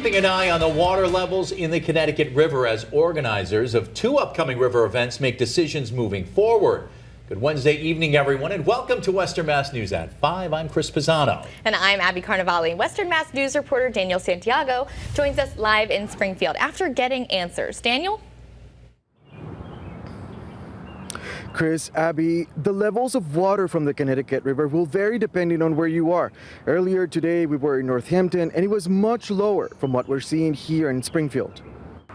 keeping an eye on the water levels in the Connecticut River as organizers of two upcoming river events make decisions moving forward. Good Wednesday evening, everyone, and welcome to Western Mass News at 5. I'm Chris Pisano. And I'm Abby Carnevale. Western Mass News reporter Daniel Santiago joins us live in Springfield after getting answers. Daniel? Chris, Abby, the levels of water from the Connecticut River will vary depending on where you are. Earlier today, we were in Northampton, and it was much lower from what we're seeing here in Springfield.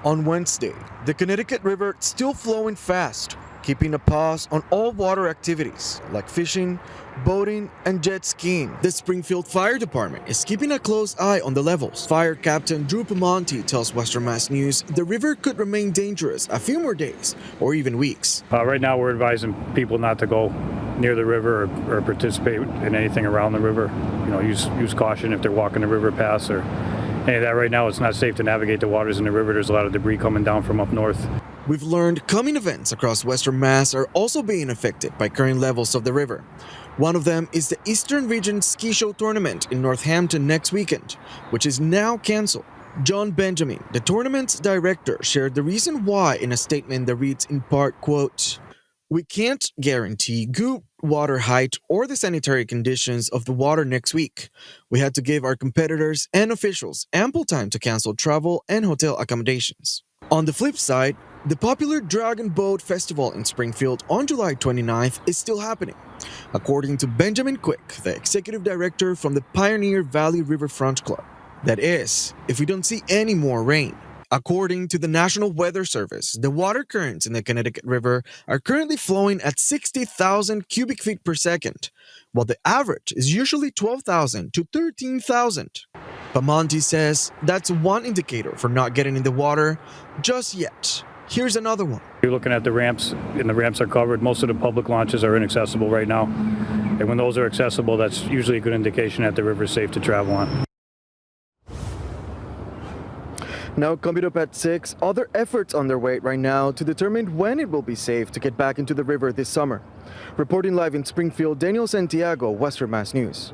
On Wednesday, the Connecticut River still flowing fast, keeping a pause on all water activities like fishing, boating, and jet skiing. The Springfield Fire Department is keeping a close eye on the levels. Fire Captain Drew Pamonte tells Western Mass News the river could remain dangerous a few more days or even weeks. Right now we're advising people not to go near the river or participate in anything around the river. You know, use caution if they're walking the river paths or any of that. Right now it's not safe to navigate the waters in the river. There's a lot of debris coming down from up north. We've learned coming events across Western Mass are also being affected by current levels of the river. One of them is the Eastern Region Ski Show Tournament in Northampton next weekend, which is now canceled. John Benjamin, the tournament's director, shared the reason why in a statement that reads in part, quote, "We can't guarantee good water height or the sanitary conditions of the water next week. We had to give our competitors and officials ample time to cancel travel and hotel accommodations." On the flip side, the popular Dragon Boat Festival in Springfield on July 29th is still happening. According to Benjamin Quick, the executive director from the Pioneer Valley Riverfront Club. That is, if we don't see any more rain. According to the National Weather Service, the water currents in the Connecticut River are currently flowing at 60,000 cubic feet per second, while the average is usually 12,000 to 13,000. Pamonte says that's one indicator for not getting in the water just yet. Here's another one. You're looking at the ramps, and the ramps are covered. Most of the public launches are inaccessible right now. And when those are accessible, that's usually a good indication that the river is safe to travel on. Now coming up at 6, other efforts underway right now to determine when it will be safe to get back into the river this summer. Reporting live in Springfield, Daniel Santiago, Western Mass News.